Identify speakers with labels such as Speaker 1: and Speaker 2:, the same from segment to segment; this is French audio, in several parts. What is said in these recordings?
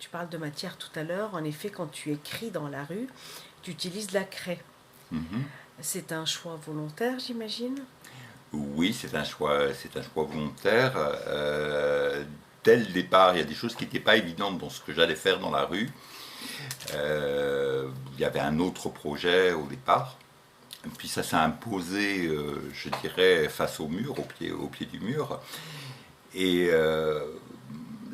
Speaker 1: tu parles de matière tout à l'heure. En effet, quand tu écris dans la rue, tu utilises la craie.
Speaker 2: Mhm.
Speaker 1: C'est un choix volontaire, j'imagine?
Speaker 2: Oui, c'est un choix volontaire. Dès le départ, il y a des choses qui n'étaient pas évidentes dans ce que j'allais faire dans la rue. Il y avait un autre projet au départ. Et puis ça s'est imposé, je dirais, face au mur, au pied du mur. Et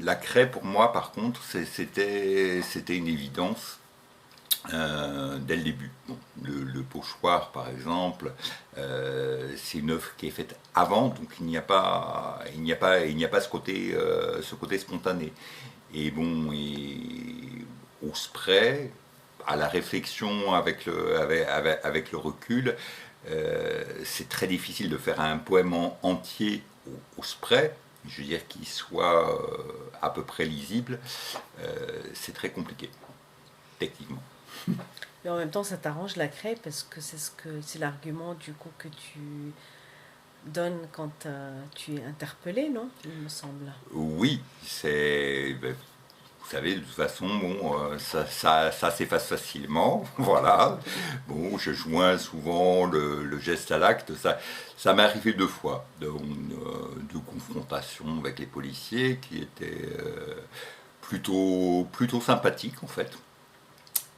Speaker 2: la craie, pour moi, par contre, c'était une évidence dès le début. Bon, le pochoir, par exemple, c'est une œuvre qui est faite avant, donc il n'y a pas ce côté spontané. Et bon, au spray, à la réflexion avec le recul, c'est très difficile de faire un poème entier au spray, je veux dire qu'il soit à peu près lisible, c'est très compliqué, techniquement.
Speaker 1: Mais en même temps, ça t'arrange la craie parce que c'est l'argument du coup que tu donnes quand tu es interpellé, non? Il me semble.
Speaker 2: Oui, vous savez, de toute façon, bon, ça s'efface facilement, voilà. Bon, je joins souvent le geste à l'acte. Ça m'est arrivé 2 fois de confrontation avec les policiers qui étaient plutôt sympathiques en fait.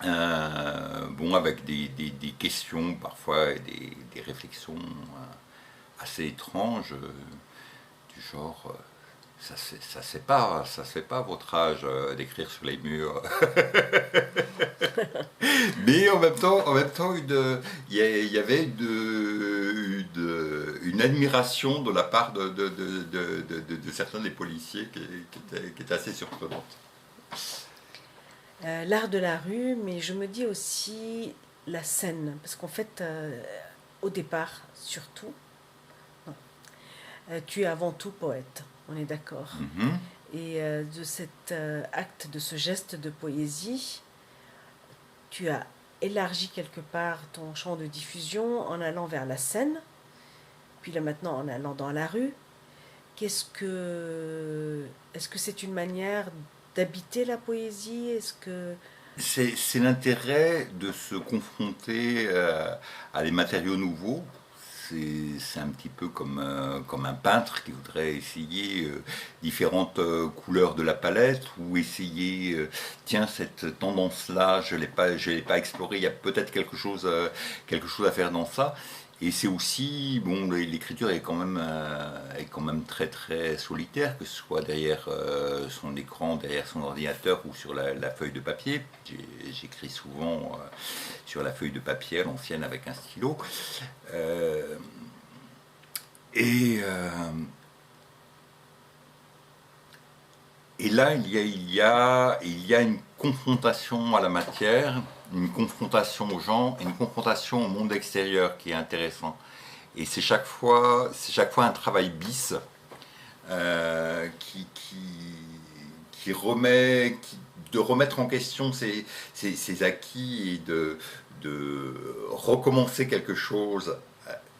Speaker 2: Bon, avec des questions parfois et des réflexions assez étranges, du genre. Ça se fait pas à votre âge d'écrire sur les murs. Mais en même temps il y avait une admiration de la part de certains des policiers qui était assez surprenante.
Speaker 1: L'art de la rue, mais je me dis aussi la scène, parce qu'en fait, au départ, surtout, non, tu es avant tout poète, on est d'accord.
Speaker 2: Mhm.
Speaker 1: Et de cet acte, de ce geste de poésie, tu as élargi quelque part ton champ de diffusion en allant vers la scène, puis là maintenant en allant dans la rue. Est-ce que c'est une manière d'habiter la poésie? Est-ce que
Speaker 2: C'est l'intérêt de se confronter à des matériaux nouveaux. C'est un petit peu comme un peintre qui voudrait essayer différentes couleurs de la palette ou essayer, tiens, cette tendance-là, je l'ai pas explorée, il y a peut-être quelque chose à faire dans ça. Et c'est aussi, bon, l'écriture est quand même très très solitaire, que ce soit derrière son écran, derrière son ordinateur ou sur la feuille de papier. J'écris souvent sur la feuille de papier à l'ancienne avec un stylo. Euh, et, euh, et là, il y a une confrontation à la matière, une confrontation aux gens, et une confrontation au monde extérieur qui est intéressant. Et c'est chaque fois un travail bis euh, qui, qui, de remettre en question ses acquis et de recommencer quelque chose,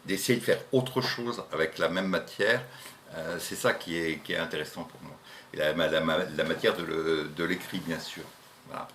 Speaker 2: d'essayer de faire autre chose avec la même matière. C'est ça qui est intéressant pour moi. Et la matière de l'écrit, bien sûr. Voilà.